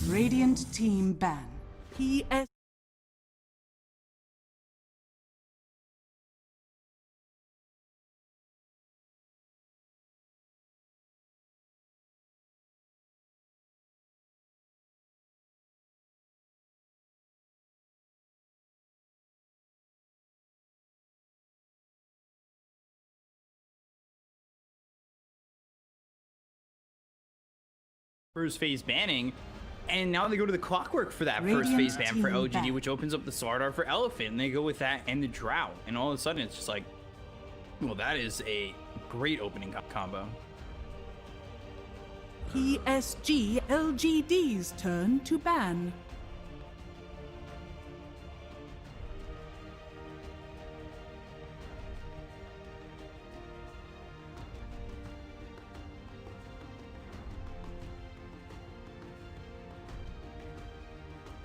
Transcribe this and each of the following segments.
Radiant team ban. PS. First phase banning, and now they go to the clockwork for that first phase ban for LGD, which opens up the Sardar for Elephant, and they go with that and the Drought, and all of a sudden it's just like, well, that is a great opening combo. PSG.LGD's turn to ban.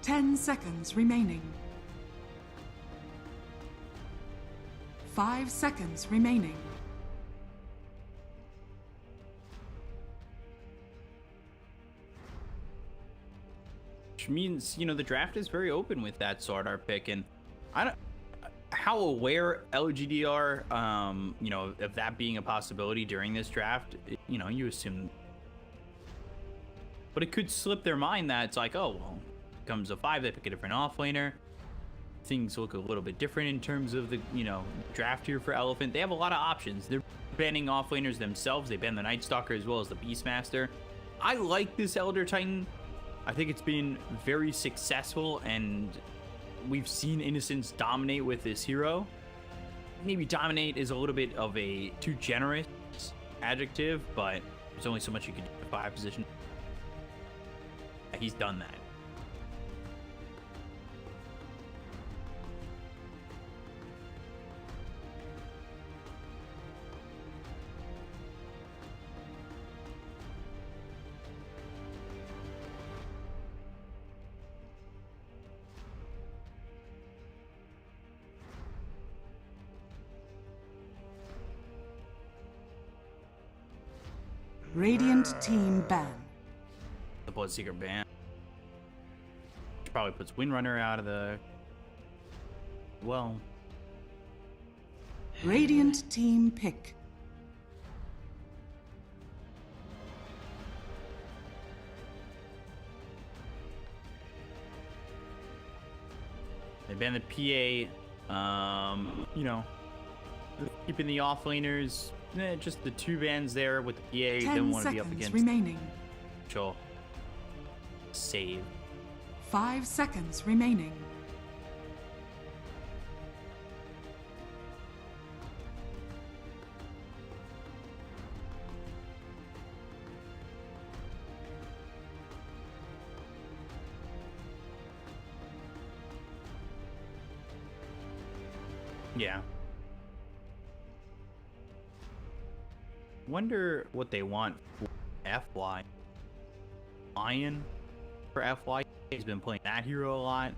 Ten seconds remaining. 5 seconds remaining. Which means, you know, the draft is very open with that Sardar pick, and I don't how aware LGD are, you know, of that being a possibility during this draft. You know, you assume, but it could slip their mind that it's like, oh well, comes a 5, they pick a different offlaner. Things look a little bit different in terms of the, you know, draft here for Elephant. They have a lot of options. They're banning offlaners themselves. They ban the Night Stalker as well as the Beastmaster. I like this Elder Titan. I think it's been very successful, and we've seen Innocence dominate with this hero. Maybe dominate is a little bit of a too generous adjective, but there's only so much you can do in a 5 position. He's done that. Radiant team ban. The Bloodseeker ban. Which probably puts Windrunner out of the... well... Radiant team pick. They ban the PA, you know, keeping the offlaners, just the 2 bans there with the PA. Don't want to be up against remaining. Sure. Save. 5 seconds remaining. Yeah. Wonder what they want for FY. Lion for FY. He's been playing that hero a lot.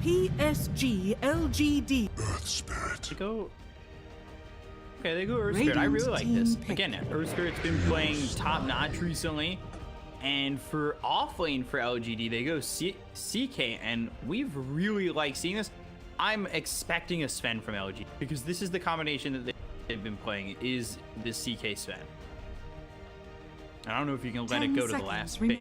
PSG.LGD. Earth Spirit. They go. Okay, they go Earth Spirit. I really like this. Again, Earth Spirit's been playing top notch recently. And for offlane for LGD, they go CK, and we've really liked seeing this. I'm expecting a Sven from LGD because this is the combination that they've been playing, is the CK Sven. I don't know if you can let it go to the last pick.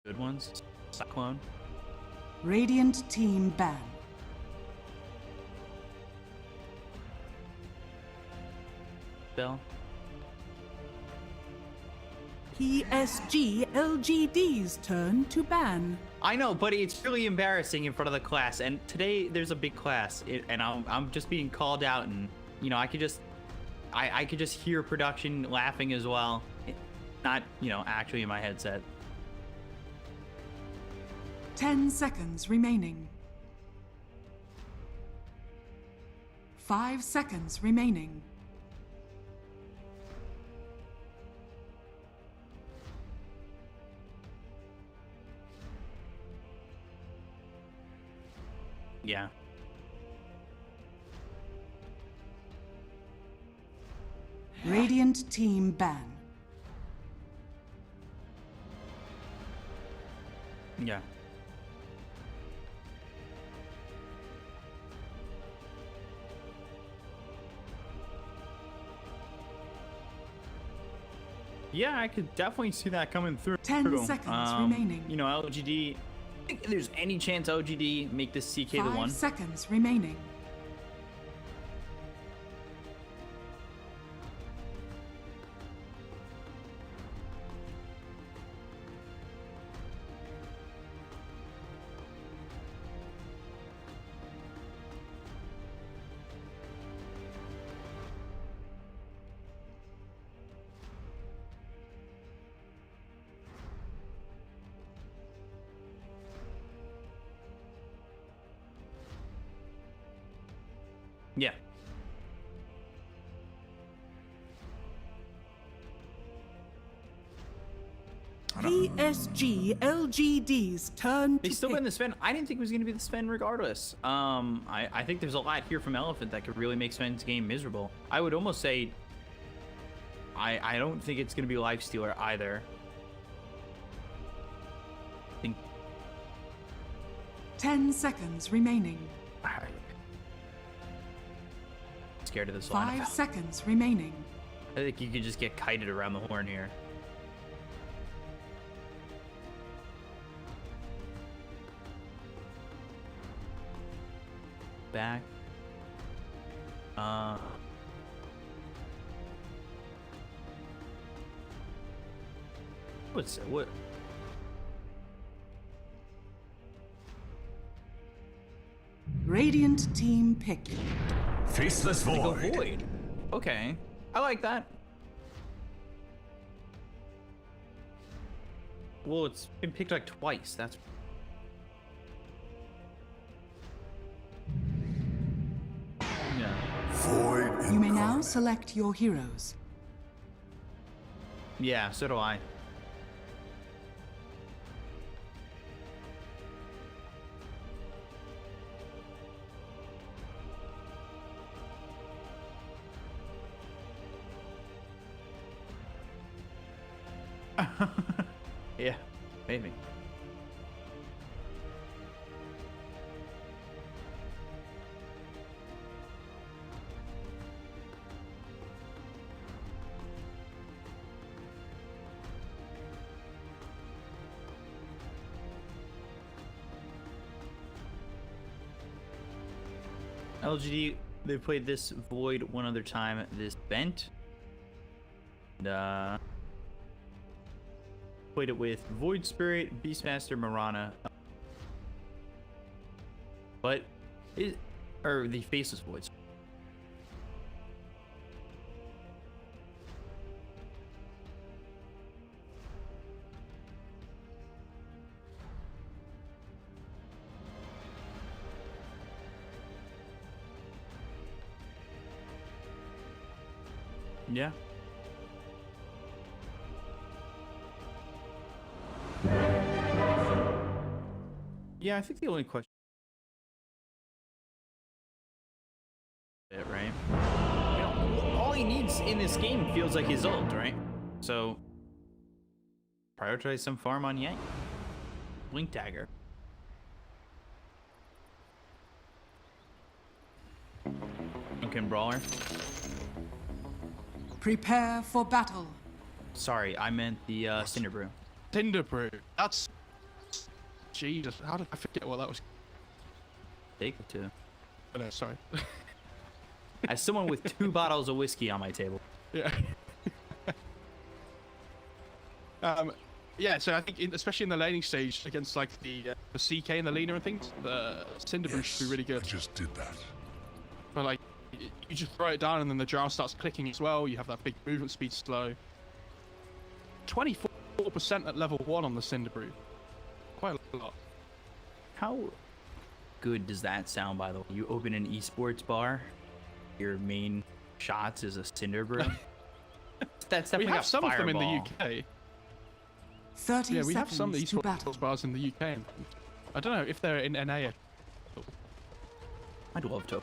Good ones. Cyclone. Radiant team ban. Bell. PSG.LGD's turn to ban. I know, but it's really embarrassing in front of the class. And today there's a big class, and I'm just being called out, and you know I could just hear production laughing as well, not actually in my headset. 10 seconds remaining. 5 seconds remaining. Yeah. Radiant team ban. Yeah. Yeah, I could definitely see that coming through. 10 seconds remaining. You know, LGD. I think if there's any chance LGD make this CK the 5 one. seconds remaining. Yeah. PSG.LGD's turn to They still pick. win the Sven. I didn't think it was going to be the Sven regardless. I think there's a lot here from Elephant that could really make Sven's game miserable. I would almost say I don't think it's going to be Lifestealer either. I think 10 seconds remaining. scared of this 5 lineup. seconds remaining. I think you could just get kited around the horn here. Back. What? Radiant team pick. Faceless Like a Void. void. Okay, I like that. Well, it's been picked like twice. That's. Yeah. Void You may now incarnate. select your heroes. Yeah, so do I. Yeah, maybe. LGD, they played this Void one other time, this Bent. And, played it with Void Spirit, Beastmaster, Marana. But, or the Faceless Voids. Yeah. Yeah, I think the only question. Right? You know, all he needs in this game feels like his ult, right? So, prioritize some farm on Yang. Blink Dagger. Okay, Brawler. Prepare for battle. Sorry, I meant the Cinder Brew. Tinder brew. That's Jesus, how did I forget what that was? Take it too. Oh, no, sorry. As someone with 2 bottles of whiskey on my table. Yeah. Yeah, so I think, especially in the laning stage, against like the CK and the Lina and things, the Cinder Brew should be really good. I just did that. But like, you just throw it down and then the drow starts clicking as well. You have that big movement speed slow. 24% at level 1 on the Cinder Brew. Quite a lot. How good does that sound, by the way? You open an esports bar, your main shots is a Cinder Brew. That's definitely We have some fireball. of them in the UK. 30 Yeah, we have seconds some to battle. esports bars in the UK. I don't know if they're in NA. I'd love to.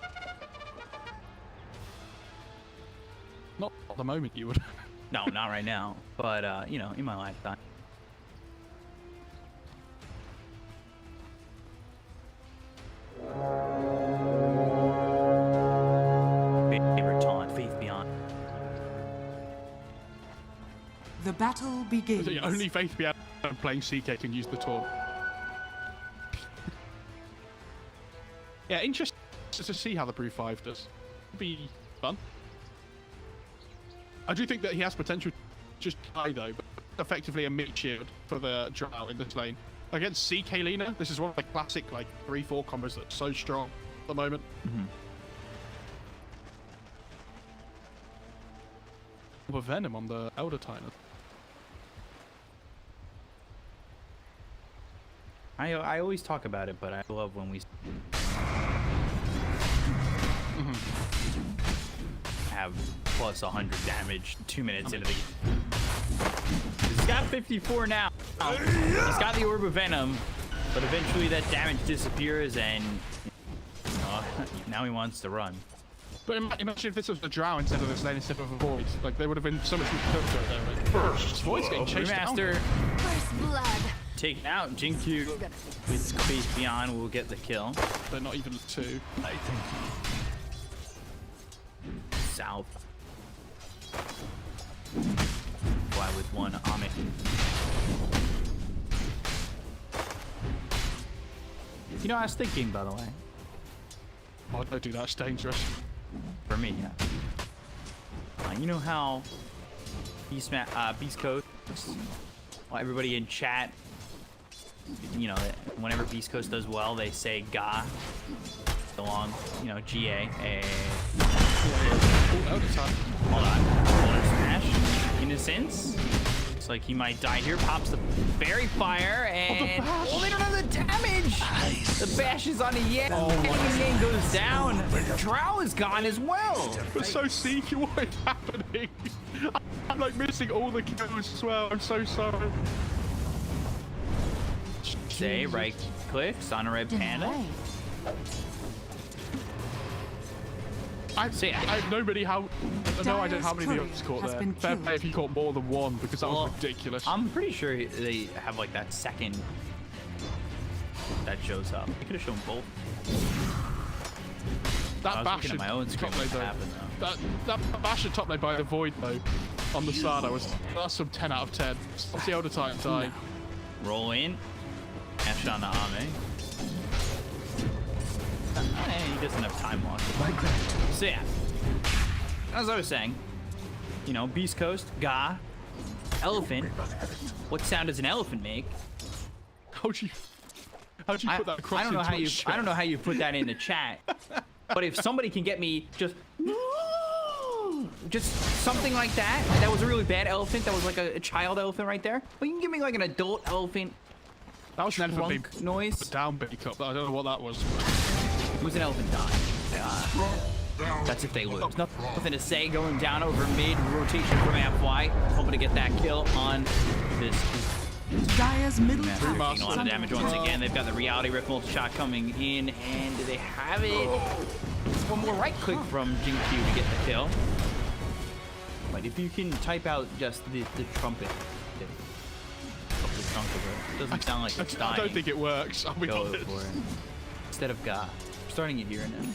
Not at the moment you would. No, not right now. But, you know, in my lifetime. Favorite taunt, Faith Beyond. The battle begins. Only Faith Beyond playing CK can use the taunt. Yeah, interesting to see how the Brew 5 does. It'll be fun. I do think that he has potential to just die though, but effectively a meat shield for the drow in this lane. Against CK Lina, this is one of the classic like 3-4 combos that's so strong at the moment. With Venom on the Elder Titan. I always talk about it, but I love when we have plus 100 damage 2 minutes into the game. He's got 54 now. He's got the Orb of Venom, but eventually that damage disappears and now he wants to run. But imagine if this was a drow instead of this lane instead of a void. Like, there would have been so much more coverage right there. Like, first, void's getting chased down. Remaster First blood. taken out. XinQ with Faith Beyond will get the kill. They're not even 2. I think South. Fly with 1 Amit. You know, I was thinking, by the way. Oh, don't do that. It's dangerous. For me, yeah. You know how Beast Coast, well, everybody in chat, you know, whenever Beast Coast does well, they say Ga along, you know, GA. Elder Titan. Hold on. Smash. Innocence. Looks like he might die here. Pops the fairy fire and oh, they don't have the damage. The bash is on a Yang. The Yang goes down. Drow is gone as well. It's so CQ. What is happening? I'm like missing all the kills as well. I'm so sorry. Say right clicks on a RedPanda. I have nobody how. No idea how many people caught there. Fair play if you caught more than 1 because that was ridiculous. I'm pretty sure they have like that second that shows up. You could have shown both. That I was bash looking at my own screen top lane what though. happened though. That bash at top lane by the void though. On the side, that's some 10 out of 10. What's the Elder Titan dying? Roll in. Ash on the Ame. He doesn't have time loss. So yeah, as I was saying, you know, Beast Coast, Ga, Elephant. What sound does an elephant make? How'd you put that across? I don't know how you put that in the chat. But if somebody can get me just something like that, that was a really bad elephant. That was like a child elephant right there. But you can give me like an adult elephant. That was an elephant Drunk noise. down big up. I don't know what that was. It was an elephant die. That's if they lose. Nothing to say. Going down over mid rotation from FY. Hoping to get that kill on this. Dire's middle Taking tower a lot of damage once again. They've got the reality rift multi-shot coming in, and they have it. One more right click from XinQ to get the kill. But if you can type out just the trumpet, the chunk of it, doesn't sound like it's dying. I don't think it works. I'll be Go honest. for it. Instead of God. I'm starting it here now.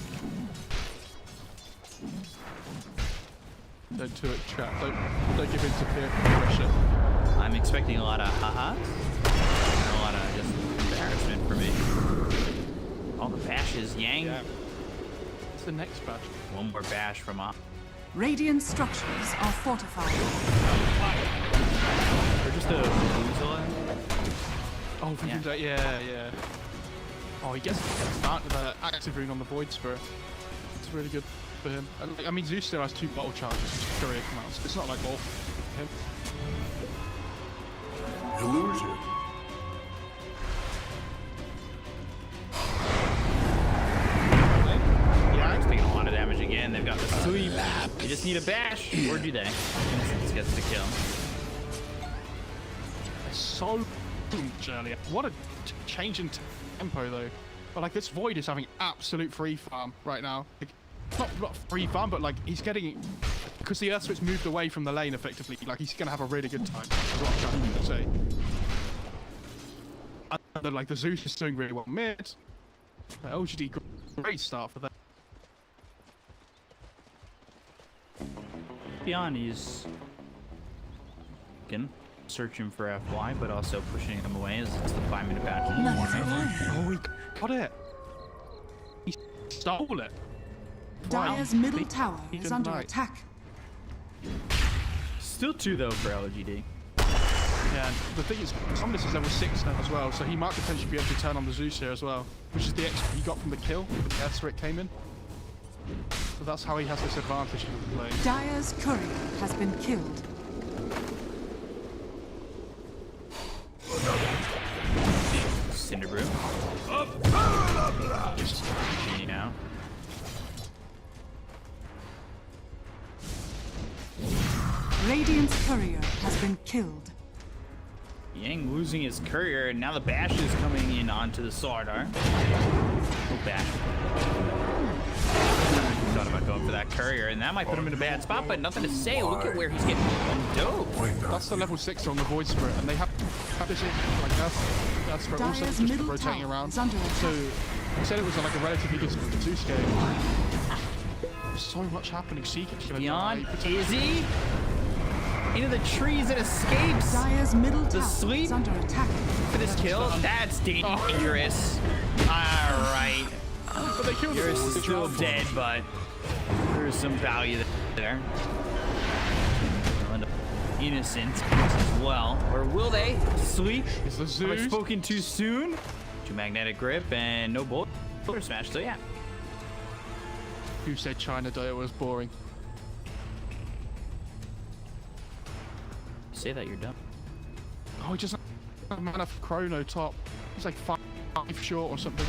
Don't do it, chat. Don't give in to peer pressure. I'm expecting a lot of ha-has and a lot of just embarrassment the bashes. Yang. Yeah. What's the next badge? One more bash from Radiant structures are fortified. Or just a Medusa. Oh, from yeah. Oh, he gets the active rune on the Void Spirit. It's really good for him. I mean, Zeus still has 2 bottle charges, which courier commands. It's not like all for him. Illusion. Yeah, it's taking a lot of damage again. They've got the sweep. They just need a bash, or do they? Innocence gets the kill. So much earlier. What a change in tempo, though. But like, this Void is having absolute free farm right now. Like, not free farm, but like he's getting, because the Earth Switch moved away from the lane effectively. Like, he's gonna have a really good time. Is what I'm trying to say. And then, like, the Zeus is doing really well mid. LGD, great start for that. Beyond, he's again searching for FY, but also pushing him away as it's the 5-minute battle. Oh, he got it. He stole it. Dire's middle tower is under attack. Still 2 though for LGD. Yeah, and the thing is, Somnus is level 6 now as well, so he might potentially be able to turn on the Zeus here as well, which is the extra he got from the kill when the Earth Spirit came in. So that's how he has this advantage in the play. Dire's courier has been killed. Cinder Brew. Just continue now. Radiant's courier has been killed. Yang losing his courier, and now the bash is coming in onto the Sardar. Oh, bash. Thought about going for that courier, and that might put him in a bad spot, but nothing to say. Look at where he's getting dope. That's the level 6 on the Void Spirit, and they have this in, like, that's Spirit also Dire's just middle rotating tower around. is under So, attack. he said it was like a relatively good Zeus game. So much happening. Seek's gonna Beyond, die. is he? Into the trees and escapes. Dire's middle tower sleep? is under attack. For this kill, that's dangerous. Alright. But they killed Eurus him. is still dead, but there's some value there. They'll end up innocent as well. Or will they? Sleep? Is the Have I Zeus? spoken too soon? 2 magnetic grip and no bullet smash, so yeah. Who said China DotA was boring? Say that, you're done. Oh, he just had a mana for Chrono top. He's like 5 short or something.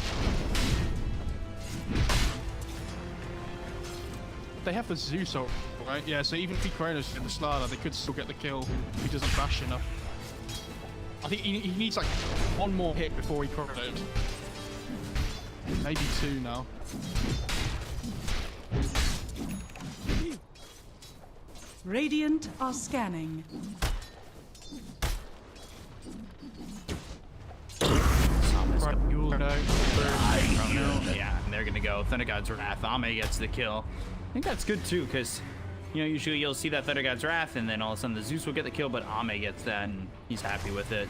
They have the Zeus ult, right? Yeah, so even if he Chronos in the Slardar, they could still get the kill if he doesn't bash enough. I think he needs like 1 more hit before he Chronos. Maybe 2 now. Radiant are scanning. Right, you'll know. Yeah, and they're gonna go Thunder God's Wrath. Ame gets the kill. I think that's good too, because usually you'll see that Thunder God's Wrath, and then all of a sudden the Zeus will get the kill, but Ame gets that, and he's happy with it.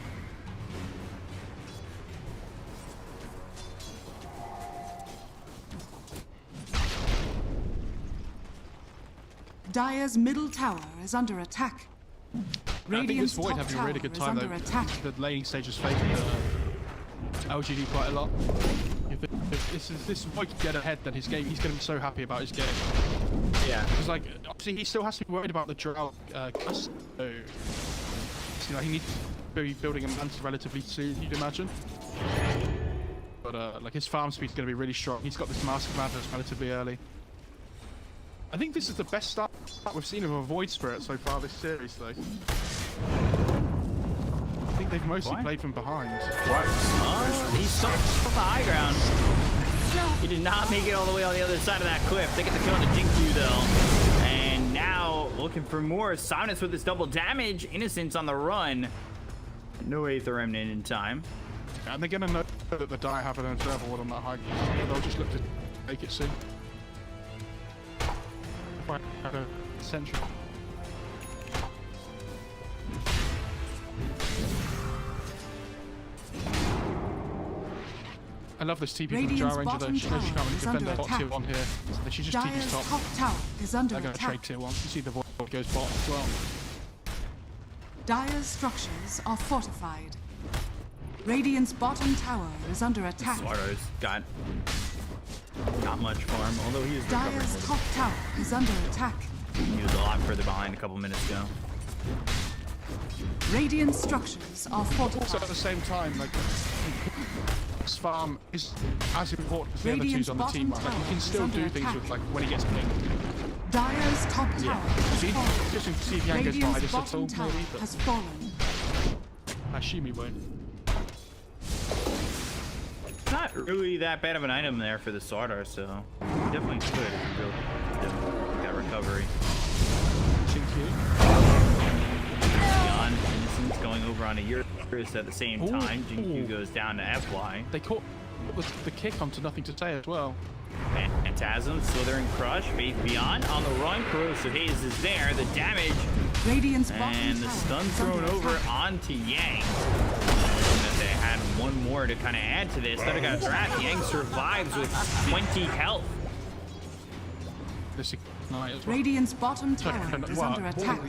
Dire's middle tower is under attack. I think this Radiant's Void top having a tower really good is time under though. attack. The laning stage is favoring LGD quite a lot. If this Void can get ahead, then his game, he's going to be so happy about his game. Yeah. Because like, obviously he still has to be worried about the drought. So he needs to be building a mantle relatively soon, you'd imagine. But like his farm speed's going to be really strong. He's got this Mask of Madness relatively early. I think this is the best start we've seen of a Void Spirit so far this series, though. I think they've mostly played from behind. Oh, he's stuck on the high ground. He did not make it all the way on the other side of that cliff. They get the kill on the XinQ though. And now looking for more. Somnus with this double damage. Innocence on the run. No Aether Remnant in time. And they're going to know that the die have an observer ward on that high ground. They'll just look to take it soon. Central. I love this TP from Radiant's Jar Ranger though. bottom She knows she tower can't really is defend under her bot attack. tier 1 here. So she just TP's Dire's top. top tower is under They're going to attack. trade tier 1. You see the void goes bot as well. Dire's structures are fortified. Radiant's bottom tower is under attack. Swardo's got not much farm, although he is recovering a Dire's little top tower is under attack. bit. He was a lot further behind a couple minutes ago. Radiant structures are Also at the fortified. same time, like this farm is as important as the other Radiant's twos on the team. bottom Right? Like you tower can is still under do things attack. with like when he gets pinged. Dire's top tower has See, fallen. just to see if Yang goes by Radiant's this at bottom all, tower maybe. But has fallen. I assume he won't. It's not really that bad of an item there for the Sardar, so definitely could if you really did that recovery. XinQ. Beyond Innocence going over on a Eurus at the same Ooh. time. XinQ goes down to FY. They caught the kick onto NothingToSay as well. Phantasm, Slithering Crush, Faith Beyond on the run. Corrosive Haze is there. The damage Radiant's bottom and the tower stun is thrown under over attack. onto Yang. And that they had one more to kind of add to this. Then it got trapped. Yang survives with 20 health. This ignite as well. Radiant's bottom tower is Wow. under attack.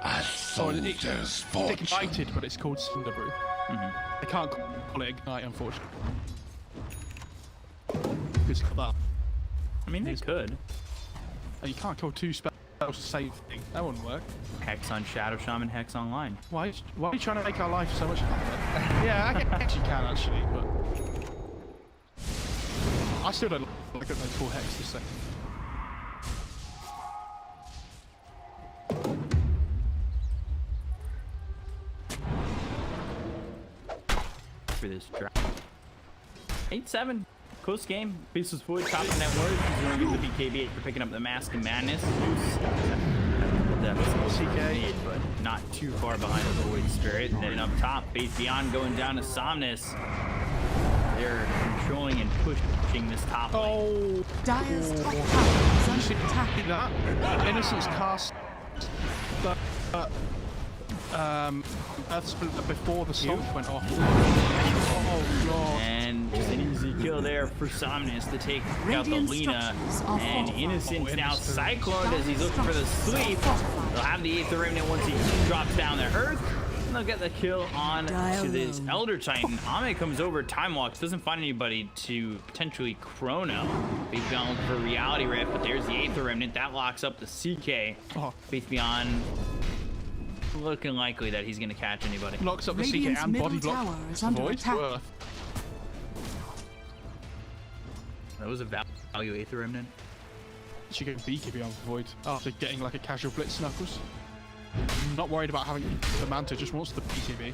Oh, it's ignited, but it's called Cinder Brew. They can't call it ignite, unfortunately. Because of that. I mean, they could. You can't kill 2 spells to save thing. That wouldn't work. Hex on Shadow Shaman, Hex online. Why are you trying to make our life so much harder? Yeah, I guess you can actually, but I still don't like those full hex this second. For this draft. 8-7. Close game. Faceless Void top of net worth. He's going to get the BKB for picking up the Mask of Madness. That's CK, but not too far behind the Void Spirit. And then up top, Faith Beyond going down to Somnus. They're controlling and pushing this top lane. Oh, Dire's top tower is you under see attack. that? Innocence cast Earth Splinter before the salt went off. Oh god. And just an easy kill there for Somnus to take out the Radiant Lina. structures are And fortified. Innocence now Innocence. cycloned as he's looking for the sleep. They'll have the Aether Remnant once he drops down to Earth. And they'll get the kill on to this Elder Titan. Ame comes over, time walks, doesn't find anybody to potentially chrono. Faith Beyond looking for Reality Rift, but there's the Aether Remnant. That locks up the CK. Oh. Faith Beyond looking likely that he's going to catch anybody. Locks up the CK Radiant's and middle body block. tower is under Void attack. worth. That was a value Aether Remnant. She get BKB on Void after getting like a casual blitz knuckles. Not worried about having the Manta, just wants the BKB.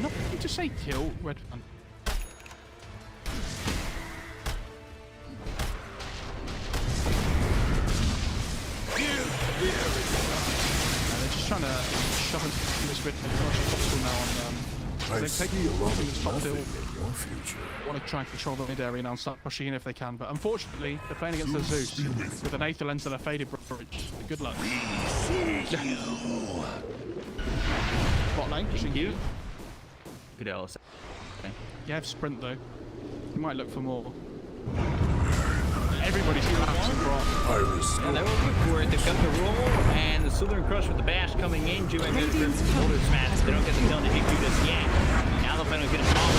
Nothing to say kill RedPanda. They're just trying to shove in this bit possible now on I They see take a lot the of top nothing hill. in your future. want to try and control the mid area now and start pushing in if they can, but unfortunately they're playing against the Zeus with an Aether Lens and a Faded Bridge. Good luck. Bot lane, XinQ. Good LS. Okay. You have sprint though. You might look for more. Everybody's collapsing, bro. I restore. Yeah, they will look for it. They've got the roll and the Southern Crush with the bash coming in. Jim and Radiant's Shoulder smash. They don't get the kill to do this yet. Now they'll finally get a small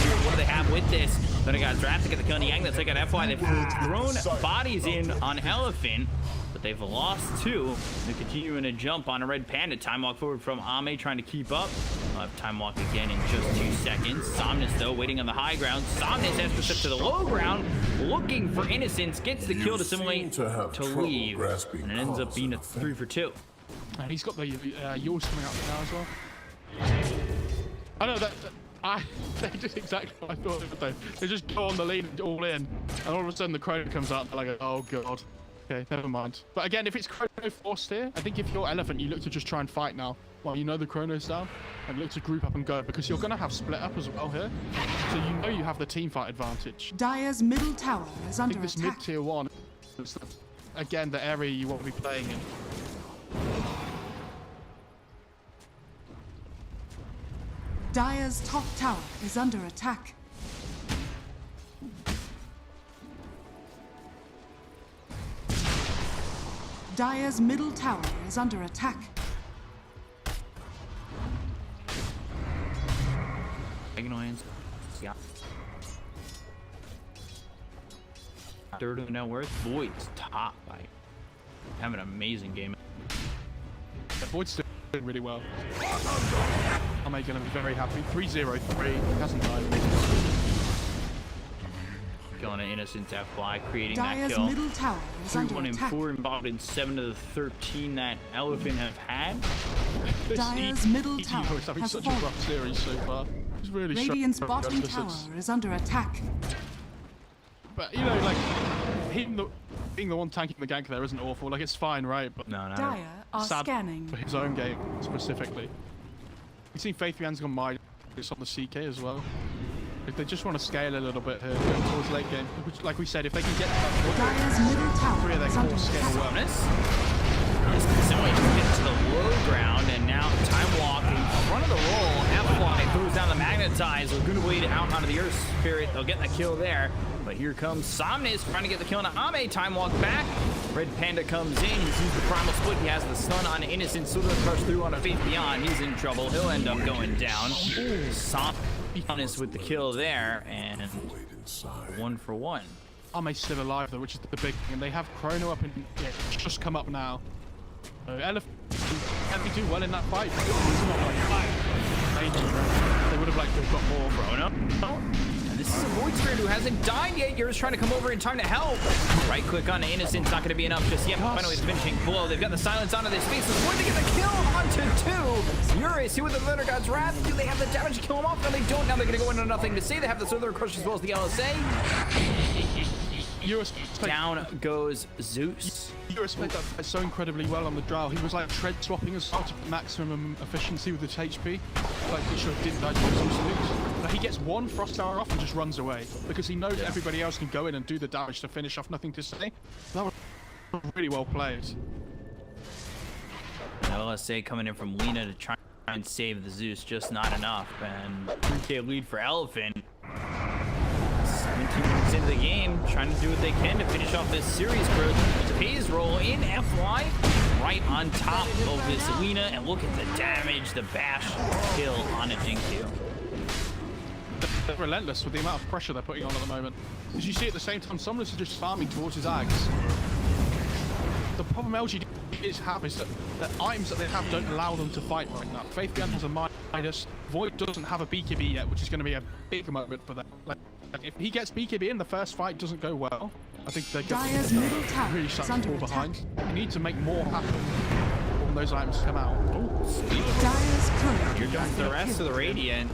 here. What do they have with this? Then they got Draft to get the kill on the Yang. That's like an FY. They've thrown bodies in on Elephant, but they've lost 2. They're continuing to jump on a RedPanda. Time walk forward from Ame trying to keep up. We'll have time walk again in just 2 seconds. Somnus, though, waiting on the high ground. Somnus has to step to the low ground, looking for Innocence, gets the kill to simulate to leave, and it ends up being a 3 for 2. And he's got the Eurus coming out now as well. I know that. They did exactly what I thought they would do. They just go on the lead all in, and all of a sudden the Chrono comes out and they're like, oh god. Okay, never mind. But again, if it's Chrono forced here, I think if you're Elephant, you look to just try and fight now. While you know the Chrono's down, and look to group up and go, because you're going to have split up as well here. So you know you have the team fight advantage. Dire's middle tower is I under think this attack. mid-tier 1 It's again the area you want to be playing in. Dire's top tower is under attack. Dire's middle tower is under attack. Ignorance. Yeah. Third of net worth. Void's top. Like, have an amazing game. Yeah, Void's doing really well. I'm gonna be very happy. 3-0-3. Hasn't died. Killing an innocent FY, creating Dire's that kill. middle tower is under 1 and attack. 4 involved in 7 of the 13 that Elephant have had. Dire's middle He's tower having has such fallen. a rough series so far. He's really Radiant's struggling. bottom tower is under attack. But you know, like being the one tanking the gank there isn't awful. Like it's fine, right? But No. Dire are sad scanning. for his own game specifically. We've seen Faith Bian's gone mid. It's on the CK as well. If they just want to scale a little bit here going towards late game, which, like we said, if they can get to that point, Dire's middle tower 3 of their is under core scale attack. well. Somnus. Someone gets to the low ground, and now time walking front of the roll. F1 throws down the magnetize. We're going to wait out onto the Earth Spirit. They'll get the kill there. But here comes Somnus trying to get the kill on Ame. Time walk back. RedPanda comes in. He sees the primal split. He has the stun on Innocent. So to crush through on a Faith Beyond. He's in trouble. He'll end up going down. Somnus with the kill there, and 1 for 1. Ame's still alive though, which is the big thing. And they have Chrono up and it's just come up now. Elephant can't do well in that fight. It's not like major. They would have liked to have got more. Chrono. And this is a Void Spirit who hasn't died yet. Eurus trying to come over in time to help. Right click on Innocent's not going to be enough just yet. Finally, the finishing blow. They've got the silence onto their space. It's going to get the kill onto 2. Eurus here with the Thunder God's Wrath. Do they have the damage to kill him off? No, they don't. Now they're going to go into Nothing to Say. They have the Southern Crush as well as the LSA. Eurus Down goes Zeus. Eurus played that fight so incredibly well on the draw. He was like tread swapping as well to maximum efficiency with his HP. Like he should have didn't die to some salutes. But he gets 1 Frost Tower off and just runs away because he knows everybody else can go in and do the damage to finish off Nothing to Say. That was really well played. LSA coming in from Lena to try and save the Zeus, just not enough. And 3K lead for Elephant. 17 minutes into the game, trying to do what they can to finish off this series growth. Pays roll in FY, right on top of this Lena, and look at the damage, the bash kill on a XinQ. They're relentless with the amount of pressure they're putting on at the moment. As you see at the same time, Somnus is just farming towards his Ags. The problem LGD have is that the items that they have don't allow them to fight right now. Faith Bian has a Midas. Void doesn't have a BKB yet, which is going to be a big moment for them. Like, if he gets BKB in, the first fight doesn't go well. I think they're Dire's middle tower really is starting under to fall attack. behind. They need to make more happen when those items come out. Dire's courier Here comes the rest of the Radiant.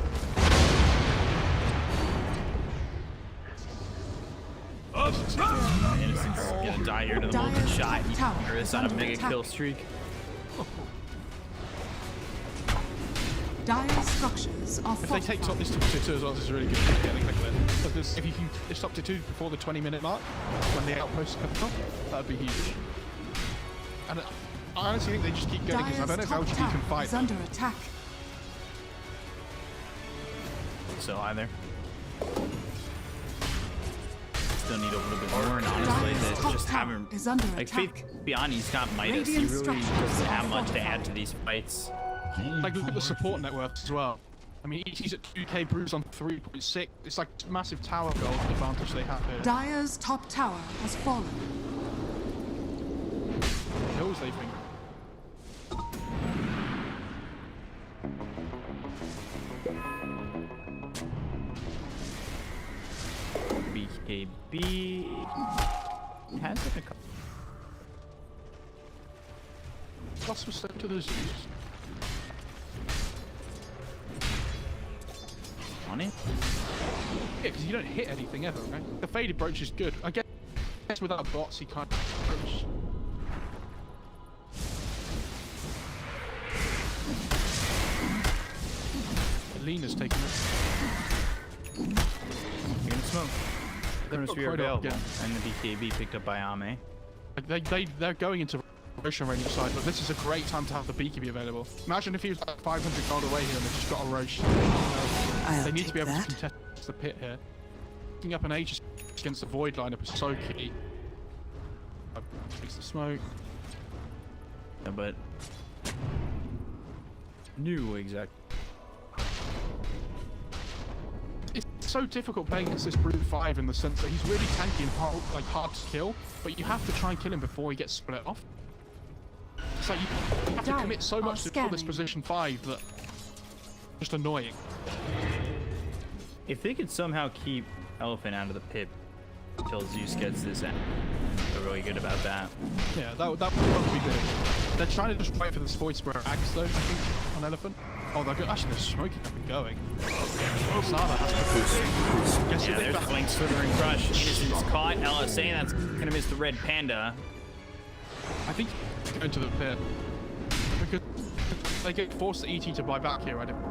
Innocent's gonna die here to the multi shot. Eurus on a mega kill streak. Dire's structures are If they take top this top 2 as well, this is really good for getting the clip. Because if you can stop to 2 before the 20-minute mark, when the outposts come up, that'd be huge. And I honestly think they just keep going because I don't know if Dire's LGD top can tower fight. is under attack. So either. Still need a little bit more, and honestly, Dire's they top just tower haven't. is under Like attack. Faith Beyond, he's got Midas. He Radiant really structures doesn't have are much to add fortified. to these fights. Like, look at the support network as well. I mean, he's at 2k brews on 3.6. It's like massive tower gold advantage they have here. Dire's top tower has fallen. Kills they think. BKB has it a couple. Plus was sent to the Zeus. On it. Yeah, because you don't hit anything ever, right? The faded brooch is good. I guess without bots, he can't approach. Lena's taking it. You're gonna smoke. Chronosphere Chrono available, again. and the BKB picked up by Ame. Like they're going into Rotion range side, but this is a great time to have the BKB available. Imagine if he was like 500 gold away here and they just got a Roche. They need to be able to contest the pit here. Picking up an Aegis against the Void lineup is so key. Takes the smoke. Yeah, but new exact. It's so difficult playing against this Brute 5 in the sense that he's really tanky and hard to kill, but you have to try and kill him before he gets split off. It's like you have to commit so much to kill this position 5 that just annoying. If they could somehow keep Elephant out of the pit until Zeus gets this end, they're really good about that. Yeah, that would be good. They're trying to just wait for this Void Spirit Axe though, I think, on Elephant. Oh, they're good. Actually, they're smoking up and going. Oh, Sava has to Yeah, there's Flank Slither and Crush. Innocent's caught. Ella saying that's gonna miss the RedPanda. I think he's going to the pit. Because they get forced the ET to buy back here, I don't.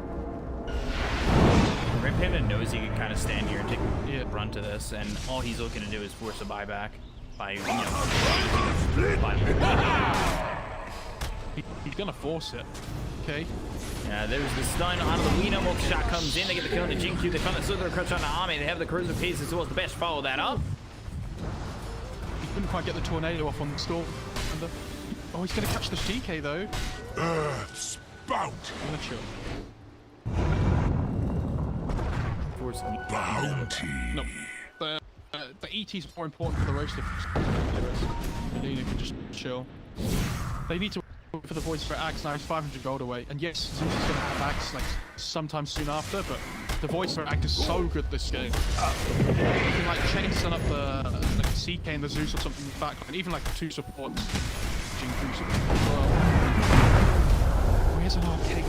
RedPanda knows he can kind of stand here and take a run to this, and all he's looking to do is force a buyback by, He's gonna force it. Okay. Yeah, there's the stun onto the Weena. Multi-shot comes in. They get the kill on the XinQ. They found the Slither Crush on the Ame. They have the corrosive pace as well as the best. Follow that up. He couldn't quite get the tornado off on the storm. Oh, he's gonna catch the CK though. Spout. I'm gonna chill. Bounty. No. The ET's more important for the roaster. Medina can just chill. They need to wait for the Void Spirit Axe. Now he's 500 gold away. And yes, Zeus is gonna have Axe like sometime soon after, but the Void Spirit Axe is so good this game. You can like chain stun up the CK and the Zeus or something in the back, and even like the 2 supports. XinQ support as well. Oh, here's an arcade.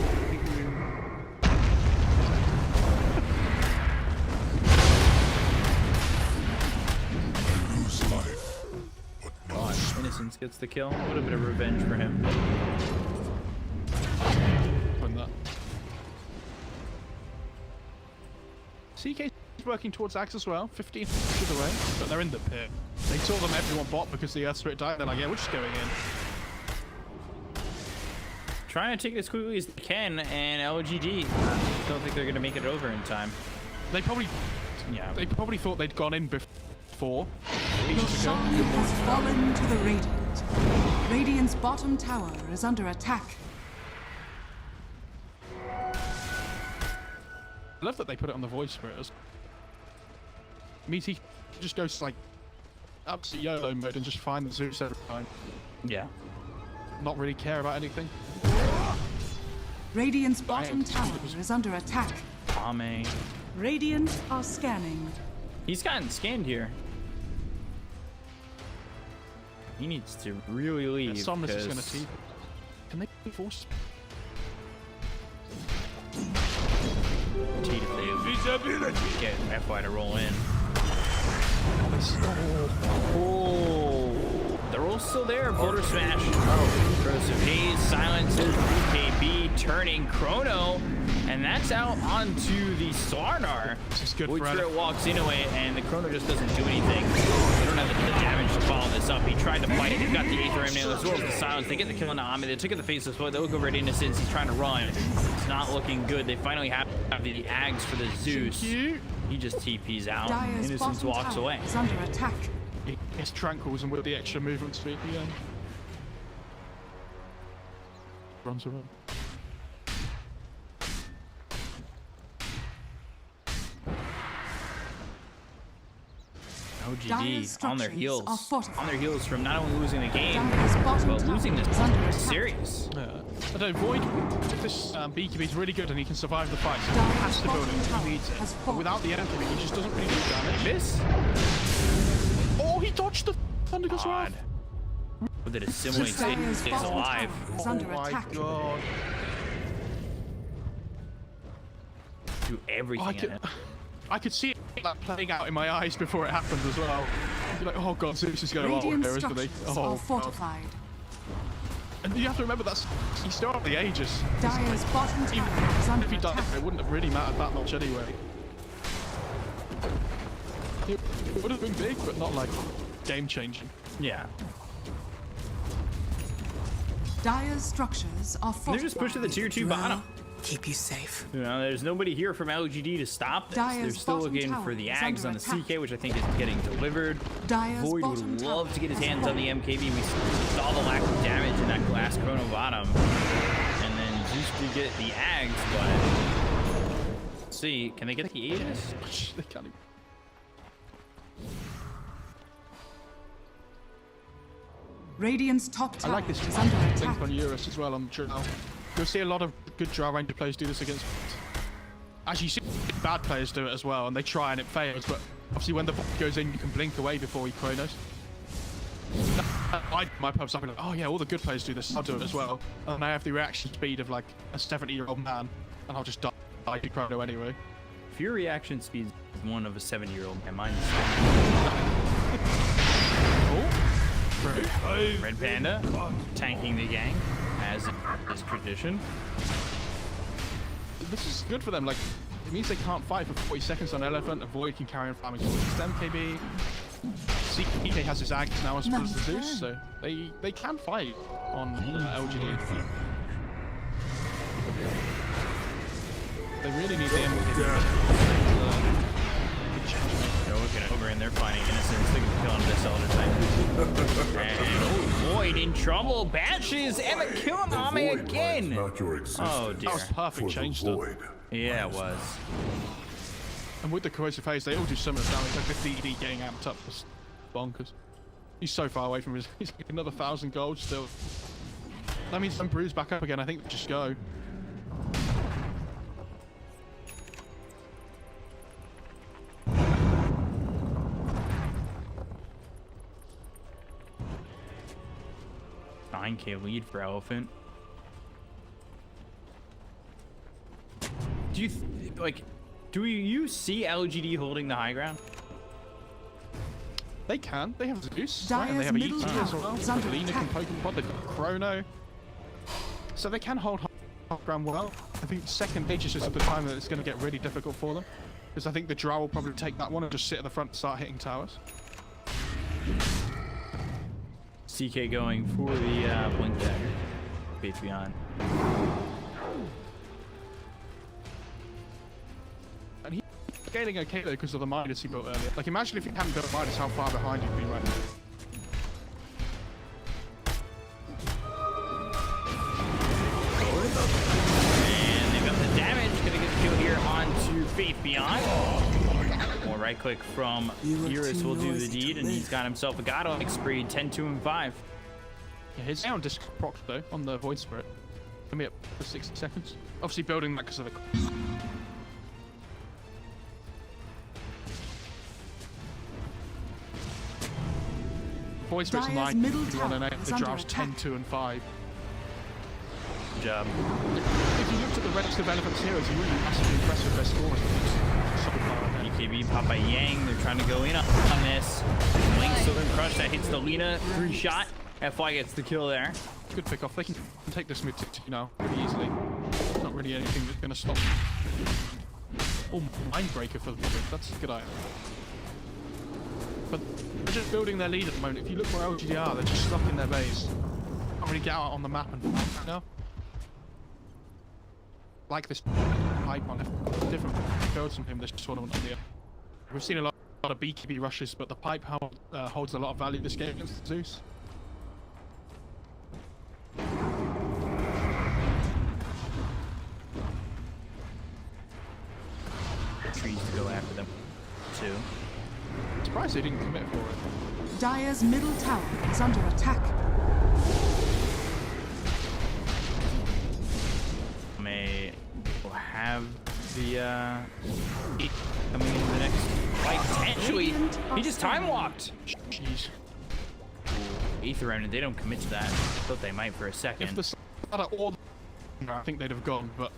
Innocence gets the kill. A little bit of revenge for him. Win that. CK is working towards Axe as well, 15 inches away, but they're in the pit. They saw them everyone bot because the Earth Spirit died. They're like, yeah, we're just going in. Trying to take it as quickly as they can, and LGD don't think they're gonna make it over in time. They probably thought they'd gone in before. Your song has fallen to the Radiant. Radiant's bottom tower is under attack. I love that they put it on the Void Spirit. Means he just goes like absolute YOLO mode and just find the Zeus every time. Yeah. Not really care about anything. Radiant's bottom tower is under attack. Ame. Radiant are scanning. He's gotten scanned here. He needs to really leave. Somnus is going to see. Can they be forced? Cheat if they get FY to roll in. Oh, the roll's still there. Border smash. Oh, corrosive haze silences BKB turning Chrono, and that's out onto the Sarnar. This is good Void for Spirit walks into it, and the Chrono just doesn't do anything. They don't have the damage to follow this up. He tried to fight it. He's got the Aether Emnail as well as the silence. They get the kill on Ame. They took it the face of the They look over at Innocence. He's trying to run. It's not looking good. They finally have the Ags for the Zeus. Cute. He just TPs out. Dire's Innocence bottom walks tower away. is under attack. It's Tranquils and with the extra movement speed again. Runs around. OGD on their heels. are fortified. On their heels from not only losing the game, Dire's bottom but tower losing this is under attack. series. I don't know, Void, if this BKB is really good and he can survive the fight, so he Dire's has to build bottom it. tower He needs it. has But fallen. without the alchemy, he just doesn't really do damage. Miss? Oh, he dodged the Thunder Gust God. With it assimilate Dire's stays bottom alive. tower is Oh under my attack. god. Do everything. I could see it like playing out in my eyes before it happened as well. You're like, oh god, Zeus is going to Radiant there, isn't he? structures Oh, are god. fortified. And you have to remember that's he's still on the Aegis. Dire's bottom Even tower is under if he died, attack. it wouldn't have really mattered that much anyway. It would have been big, but not like game-changing. Yeah. Dire's structures are They're just pushing the tier 2 bottom. Keep you safe. You know, there's nobody here from LGD to stop this. They're Dire's still bottom looking tower for the is Ags under on the attack. CK, which I think is getting delivered. Dire's Void bottom would tower love to get his has hands on the fallen. MKB. We saw the lack of damage in that glass chrono bottom. And then Zeus could get the Ags, but... Let's see, can they get the Aegis? They can't even. Radiant's top I tower like this is under link attack. on Eurus as well on Drow. You'll see a lot of good Drow Ranger players do this against. As you see, bad players do it as well, and they try and it fails. But obviously, when the bot goes in, you can blink away before he chronos. My pubs, I'll be like, oh yeah, all the good players do this. I'll do it as well, and I have the reaction speed of like a 70-year-old man, and I'll just die to chrono anyway. If your reaction speed is one of a 70-year-old man, mine's RedPanda tanking the gang, as is tradition. This is good for them. Like, it means they can't fight for 40 seconds on Elephant. Void can carry on farming towards his MKB. CK has his Ags now as well as the Zeus, so they can fight on LGD. They really need the MKB. They're looking over and they're finding innocence. They can kill him this all the time. And oh, Void in trouble. Bashes Emma kill him on me again. Not your existence. Oh dear. That was perfect change though. Void. Yeah, it was. And with the corrosive haze, they all do so much damage. Like the DD getting amped up was bonkers. He's so far away from his. He's like another 1,000 gold still. That means some bruise back up again. I think they just go. $9K lead for Elephant. Do you do you see LGD holding the high ground? They can. They have Zeus. Dire's Right? And they have a middle Yeet tower as well. is under Lina can attack. poke pod. They've got Chrono. So they can hold high ground well. I think second age is just the time that it's going to get really difficult for them. Because I think the Drow will probably take that one and just sit at the front and start hitting towers. CK going for the blink dagger. Faith Beyond. And he's scaling okay though because of the Midas he built earlier. Like imagine if you hadn't built Midas, how far behind you'd be right now. And they've got the damage. Gonna get the kill here onto Faith Beyond. More right click from Eurus will do the deed, and he's got himself a godlike spree, 10, 2, and 5. Yeah, his down disc proc though on the Void Spirit. Can be up for 60 seconds. Obviously building that because of the. Void Spirit's Dire's 9, middle 1 and tower 8. is The under Drow's 10, attack. 2 and 5. Good job. If you looked at the rest of Elephant's heroes, you really massively impressed with their scores. So far ahead. BKB, Papa Yang, they're trying to go in on this. Link Southern Crush, that hits the Lina, 3-shot. FY gets the kill there. Good pick off. They can take this mid to now pretty easily. Not really anything that's going to stop. Oh, Mindbreaker for the mid. That's a good idea. But they're just building their lead at the moment. If you look where LGD are, they're just stuck in their base. Can't really get out on the map and fight now. Like this pipe on different builds from him this tournament on the. We've seen a lot of BKB rushes, but the pipe holds a lot of value this game against Zeus. Trees to go after them, too. Surprised they didn't commit for it. Dire's middle tower is under attack. May will have the coming into the next fight potentially. He just time walked. Jeez. Aether round, and they don't commit to that. Thought they might for a second. If the starter or the I think they'd have gone, but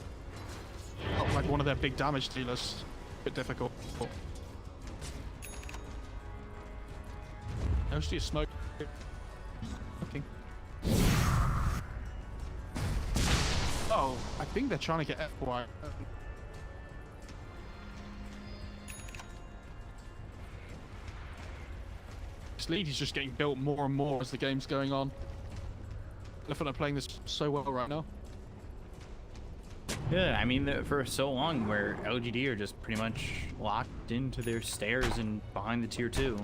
not like one of their big damage dealers. A bit difficult. I see a smoke. Looking. Oh, I think they're trying to get FY. this lead is just getting built more and more as the game's going on. Elephant are playing this so well right now. Yeah, I mean, for so long where LGD are just pretty much locked into their stairs and behind the tier 2.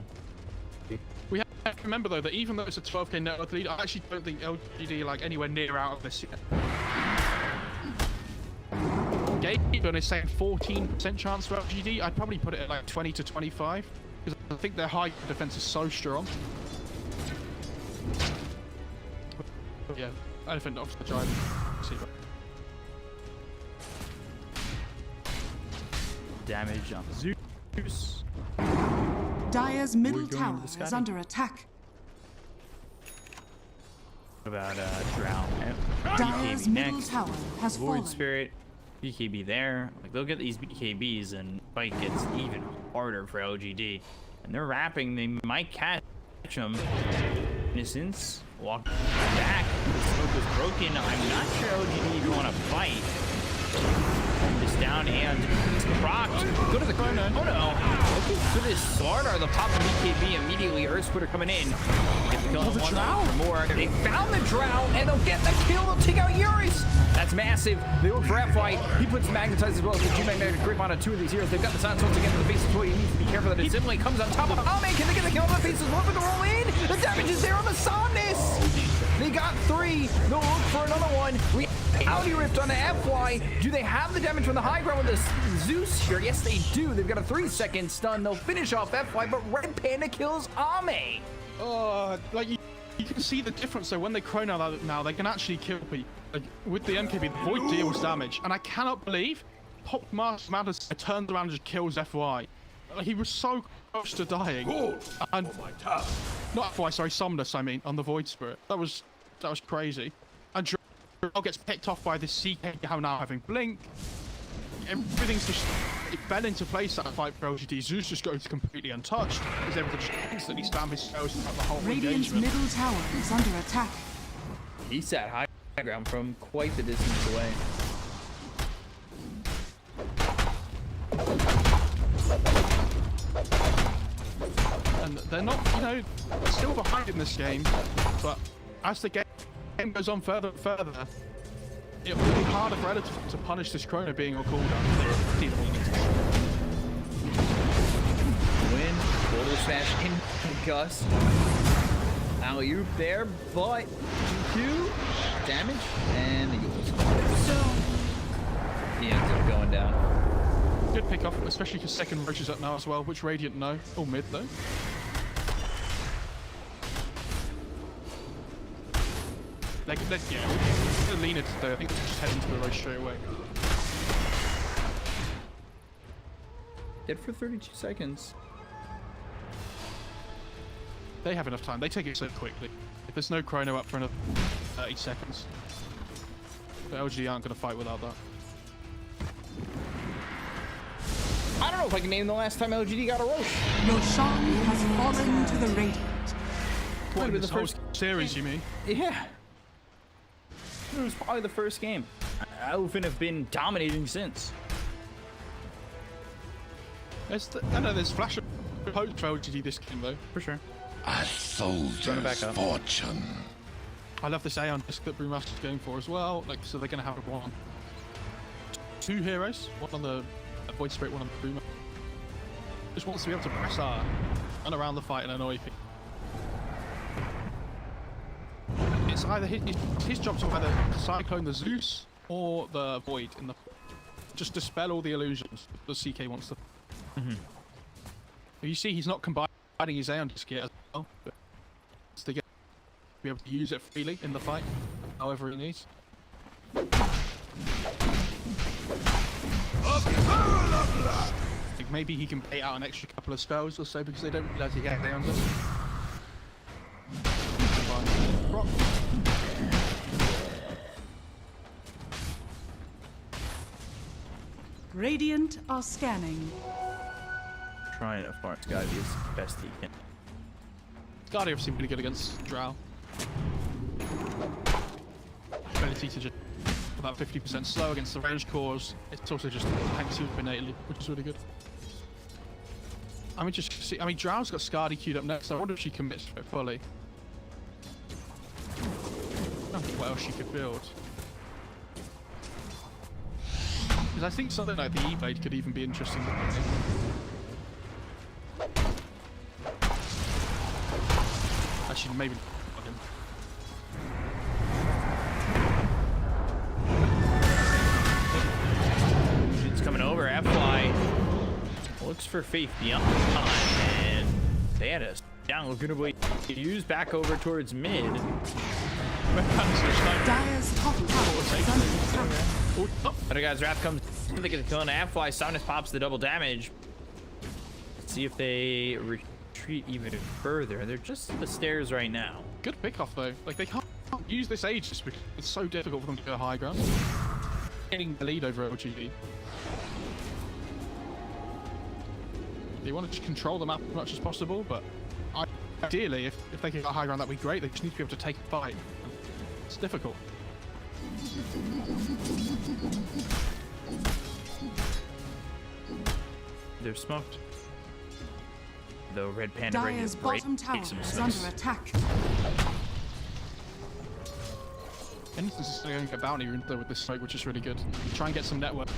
We have to remember though that even though it's a 12k network lead, I actually don't think LGD are like anywhere near out of this yet. Gaben is saying 14% chance for LGD. I'd probably put it at like 20 to 25 because I think their high defense is so strong. But yeah, Elephant off the giant. Damage on Zeus. Dire's middle We're going tower to the is Scotty. under attack. What about Drow? Dire's BKB middle next. tower has Void fallen. Spirit. BKB there. Like, they'll get these BKBs and fight gets even harder for LGD. And they're wrapping. They might catch them. Innocence. Walk back. The smoke was broken. I'm not sure LGD even want to fight. This down and procced. Go to the corner. Oh no. Looking for this Slardar. The pop of BKB immediately. Earth Splitter coming in. Get the kill on one for more. They found the Drow and they'll get the kill. They'll take out Eurus. That's massive. They look for F-Fight. He puts Magnetize as well. So G-Magnetic grip on 2 of these heroes. They've got the silence once again to the face of Toy. He needs to be careful that it simply comes on top of Ame. Can they get the kill on the faces? One for the roll in. The damage is there on the Somnus. They got 3. They'll look for another one. Reality Rift on the FY. Do they have the damage from the high ground with the Zeus here? Yes, they do. They've got a 3-second stun. They'll finish off FY, but RedPanda kills Ame. Like you can see the difference though when they chrono now they can actually kill people. Like with the MKB, the Void deals damage, and I cannot believe Pop Matters turns around and just kills FY. Like, he was so close to dying. And not FY, sorry, Somnus. I mean, on the Void Spirit. That was crazy. And Drow gets picked off by this CK now having Blink. Everything's just, it fell into place that fight for LGD. Zeus just goes completely untouched. He's able to just instantly spam his spells throughout the whole Radiant's engagement. middle tower is under attack. He sat high ground from quite the distance away. And they're not, you know, still behind in this game, but as the game goes on further and further, it will be harder for Editor to punish this Chrono being on cooldown. Win, quarter smash in Gust. Alley-oop there, but XinQ, damage, and the Eurus. So he ends up going down. Good pick off, especially because second Roach is up now as well, which Radiant know. All mid though. Yeah, lean it though. I think just head into the Roach straight away. Dead for 32 seconds. They have enough time. They take it so quickly. If there's no Chrono up for another 30 seconds. But LGD aren't going to fight without that. I don't know if I can name the last time LGD got a Roche. Roshan has fallen to the Radiant. What, in the this whole first series, you mean? Yeah. It was probably the first game. Elephant have been dominating since. I know there's flash of hope for LGD this game though. For sure. A soldier's fortune. I love this Aeon disc that Brewmaster's going for as well. Like, so they're going to have two heroes, one on the Void Spirit, one on the Brewmaster. Just wants to be able to press R and around the fight and annoy people. It's either his job to either cyclone the Zeus or the Void in the, just dispel all the illusions the CK wants to. You see, he's not combining his Aeon disc yet as well, but to get be able to use it freely in the fight, however he needs. Like maybe he can pay out an extra couple of spells or so because they don't realize he has Aeon disc. Radiant are scanning. Trying to fart Scotty as best he can. Guardian seemed pretty good against Drow. Ability to just about 50% slow against the range cores. It's also just tank super innately, which is really good. I mean, just see. I mean, Drow's got Scardy queued up next. So I wonder if she commits to it fully. I don't know what else she could build. Because I think something like the E-Blade could even be interesting. Actually, maybe. It's coming over. F-Fly looks for Faith beyond time, and they had a down looking used back over towards mid. Dire's top tower is under attack. Other guy's Wrath comes. They get the kill on F-Fly. Somnus pops the double damage. Let's see if they retreat even further. They're just at the stairs right now. Good pickoff though. Like they can't use this age just because it's so difficult for them to go high ground. Getting the lead over OGD. They want to just control the map as much as possible, but ideally, if they can get high ground, that'd be great. They just need to be able to take a fight. It's difficult. They're smoked. Though RedPanda ready Dire's to break bottom tower some is smokes. under attack. Anything's just going to get bounty though with this smoke, which is really good. Try and get some network.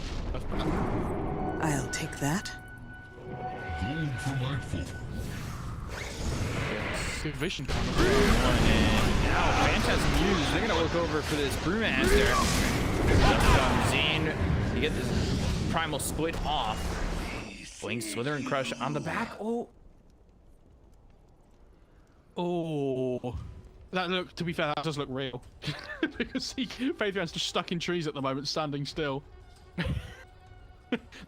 I'll take that. Gold for my four. Good vision. And now Phantasm used. They're gonna look over for this Brewmaster. Comes in. You get this primal split off. Blink, Slither, and Crush on the back. Oh. Oh. That look, to be fair, that does look real. Because Faithion's just stuck in trees at the moment, standing still.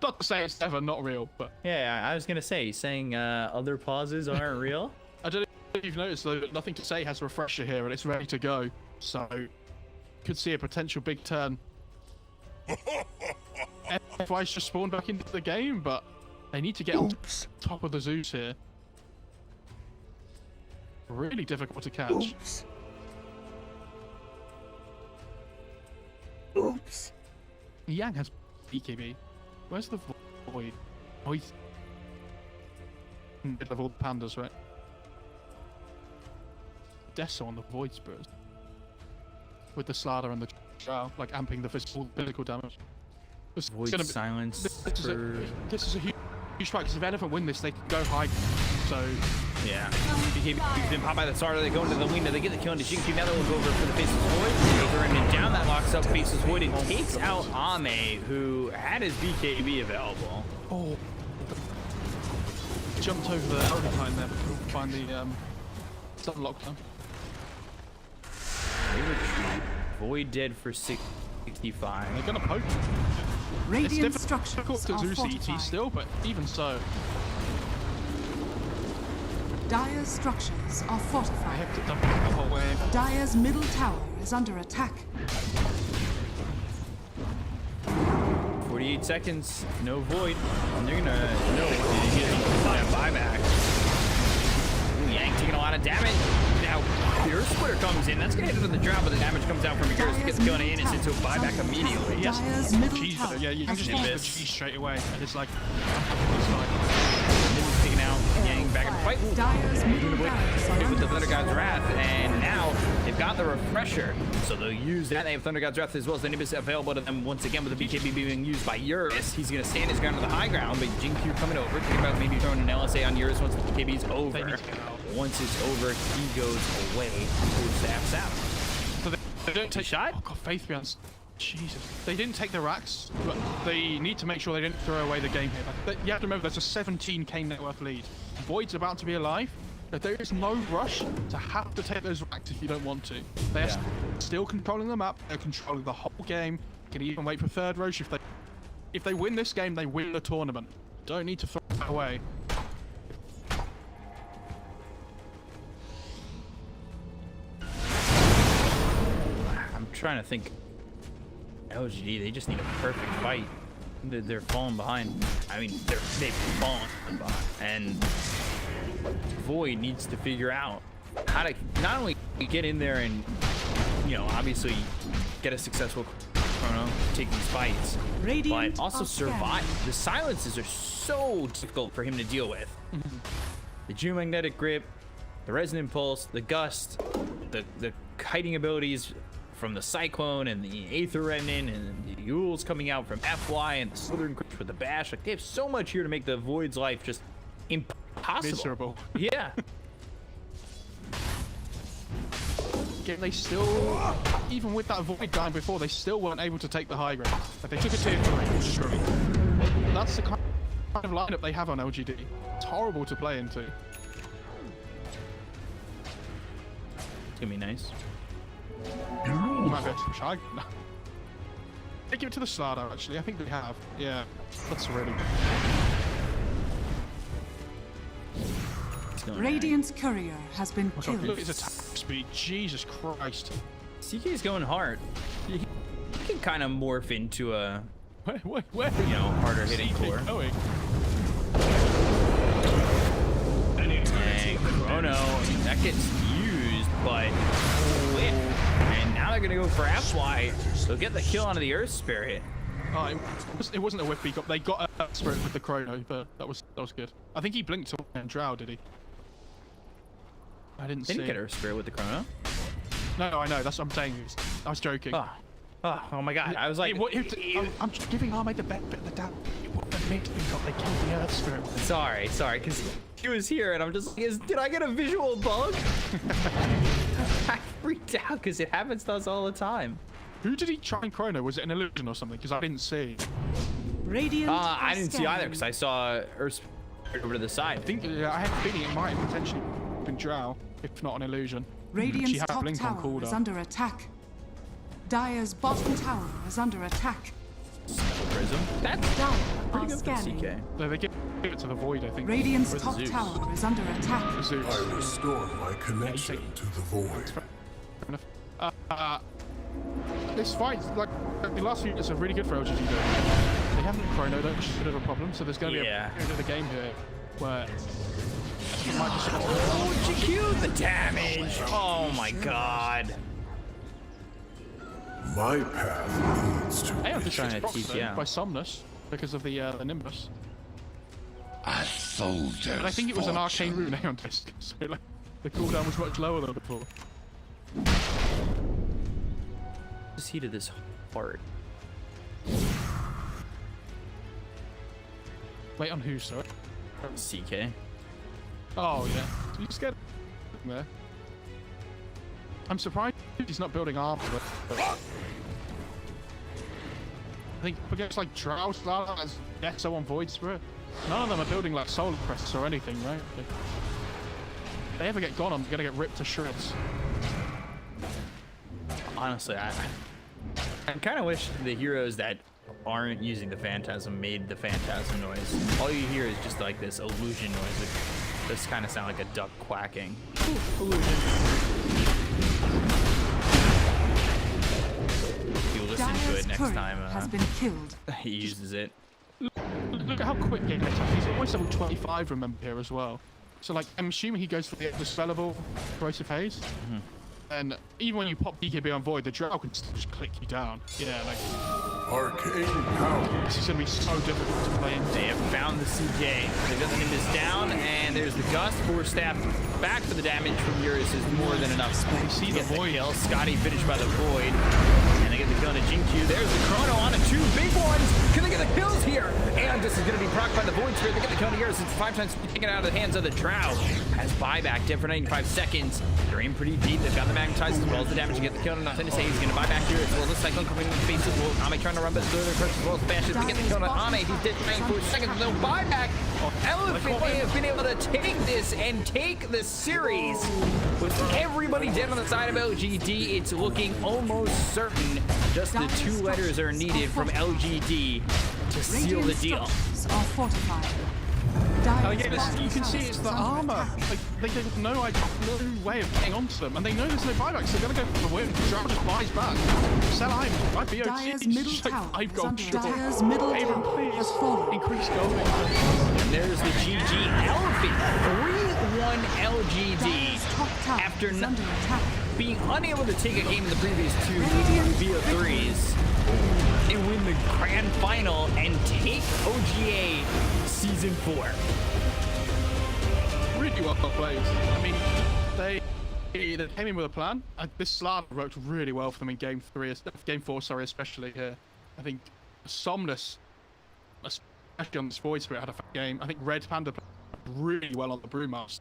Not to say it's ever not real, but... Yeah, I was gonna say, saying other pauses aren't real. I don't know if you've noticed though, but Nothing to Say has a refresher here and it's ready to go. So, could see a potential big turn. FY's just spawned back into the game, but they need to get on top of the Zeus here. Really difficult to catch. Oops. Oops. Yang has BKB. Where's the Void? Oh, he's in the middle of all the pandas, right? Deso on the Void Spurs. With the Slardar and the Drow, like amping the physical damage. Void silence. This is a huge fight, because if Elephant win this, they can go high. So, yeah. He's been popped by the Slardar. They go into the window. They get the kill into XinQ. Now they'll go over for the Faceless Void. Goes around and down. That locks up Faceless Void and takes out Ame, who had his BKB available. oh. Jumped over the Alpine there, but couldn't find the stun lockdown. Void dead for 65. They're gonna poke. Radiant It's structures difficult to are Zeus ET fortified. still, but even so, Dire's structures are I fortified. have to dump it the whole way. Dire's middle tower is under attack. 48 seconds, no Void. And they're gonna get a buyback. Ooh, Yang taking a lot of damage. Now, Eurus Splitter comes in. That's gonna hit into the Drow, but the damage comes out from Eurus. Gets killing in. It's into a buyback immediately. Yes. Dire's middle Cheese, tower yeah, you can has just fallen. use the cheese straight away, and it's like, Taking out Yang back and fight. Dire's middle barracks are Hit with the under Thunder God's Wrath, and now they've got the refresher, so they'll use that. They have Thunder God's Wrath as well as the Nimbus available to them once again with the BKB being used by Eurus. He's going to stand his ground on the high ground, but XinQ coming over, thinking about maybe throwing an LSA on Eurus once the BKB's over. Once it's over, he goes away to Staff South. so they don't take shot? Oh god, Faith Beyond's. Jesus. They didn't take the racks, but they need to make sure they didn't throw away the game here. Like, you have to remember there's a 17k net worth lead. Void's about to be alive, but there is no rush to have to take those racks if you don't want to. They are still controlling the map, they're controlling the whole game. Can even wait for third Roche. If they win this game, they win the tournament. Don't need to throw it away. I'm trying to think. LGD, they just need a perfect fight. They're falling behind. I mean, they've fallen behind. And Void needs to figure out how to not only get in there and, you know, obviously get a successful Chrono take these fights, Radiant but also are scanning. survive. The silences are so difficult for him to deal with. The geomagnetic grip, the resonant pulse, the gust, the kiting abilities from the cyclone and the aether remnant and the Eurus coming out from FY and the southern crush with the bash. Like, they have so much here to make the Void's life just impossible. Miserable. Yeah. Yet they still, even with that Void dying before, they still weren't able to take the high ground. Like, they took a tier 3, which is great. That's the kind of lineup they have on LGD. It's horrible to play into. It's gonna be nice. Might be able to try. No. They give it to the Slardar, actually. I think they have. Yeah, that's really good. It's going Radiant's courier has been Oh God, killed. look at his attack speed. Jesus Christ. CK's going hard. He can kind of morph into a, Where you know, harder hitting CK core. going? And Chrono, I mean, that gets used, but whip. And now they're gonna go for FY. They'll get the kill onto the Earth Spirit. Oh, it wasn't a whip he got. They got a spirit with the Chrono, but that was good. I think he blinked to Drow, did he? I didn't They see. didn't get Earth Spirit with the Chrono. No, I know. That's what I'm saying. I was joking. Oh my god. I was like, I'm just giving Ahmed the benefit of the doubt. It wouldn't have made me got they killed the Earth Spirit. sorry, because he was here and I'm just like, did I get a visual bug? I freaked out because it happens to us all the time. Who did he try and Chrono? Was it an illusion or something? Because I didn't see. Radiant I are didn't see either scanning. because I saw Earth Spirit over to the side. I think I had a feeling it might have potentially been Drow, if not an illusion. Radiant's She had a top blink on tower is cooldown. under attack. Dire's bottom tower is under attack. Prism. That's Dire pretty are good for scanning. CK. No, they give it to the Void, I think. Radiant's Where's top Zeus? tower is under attack. Zeus. I restore my connection to the void. Fair enough. This fight, like the last few units are really good for LGD though. They haven't Chrono though, which is a bit of a problem. So there's going to be Yeah. a period of the game here where it might just Oh, GQ the damage. Oh my god. My path leads to I have the trying to proc tease though, you out. by Somnus because of the Nimbus. a soldier's But I think it was an arcane rune on disc, so like the cooldown was much lower than before. Just heated this heart. Wait on who, sorry? CK. Oh yeah. So you just get there. I'm surprised he's not building armor. But I think against like Drow, Slardar, Exo on Void Spirit, none of them are building like Solar Crests or anything, right? If they ever get gone, I'm gonna get ripped to shreds. Honestly, I kind of wish the heroes that aren't using the Phantasm made the Phantasm noise. All you hear is just like this illusion noise. It does kind of sound like a duck quacking. Ooh, illusion. If you listen to Dire's it next courier time, has been killed. he uses it. Look at how quick he gets up. He's almost level 25, remember, here as well. So like, I'm assuming he goes for the dispellable Corrosive Haze. And even when you pop BKB on Void, the Drow can still just click you down. Yeah, like, arcane power. this is gonna be so difficult to play into. They have found the CJ. They got the Nimbus down, and there's the Gust. 4 staff back for the damage from Eurus is more than enough. You see the Get the Void. kill. Scotty finished by the Void. And they get the kill on a XinQ. There's the Chrono on it. 2 big ones. Can they get the kills here? And this is going to be procced by the Void Spirit. They get the kill on Eurus. It's 5 times taken out of the hands of the Drow. Has buyback dead for 95 seconds. They're in pretty deep. They've got the magnetized as well as the damage to get the kill on NothingToSay. He's going to buy back here as well as the Cyclone coming in the face as well. Ame trying to run, but the other person as well as Bashes to get the kill on Ame. He's dead for 94 seconds. No buyback. Elephant may have been able to take this and take the series. With everybody dead on the side of LGD, it's looking almost certain just the 2 letters are needed from LGD to seal the Radiant deal. structures are fortified. Oh Dire's yeah, bottom you can see tower it's is the under armor. attack. Like, they have no way of getting onto them, and they know there's no buyback, so they're gonna go for the win. Drow just buys back. Sell items, buy BOT. Dire's middle Just like tower 5 is gold under short. Dire's middle Payment, tower please. has fallen. Increase gold. And there's the GG Elephant. 3-1 LGD, Dire's top tower after is not under attack. being unable to take a game in the previous two BO3s, and win the grand final and take OGA Season 4. Really well played. I mean, they came in with a plan. This slab worked really well for them in game 4, sorry, especially here. I think Somnus, especially on this void spirit, had a game. I think RedPanda played really well on the Brewmaster.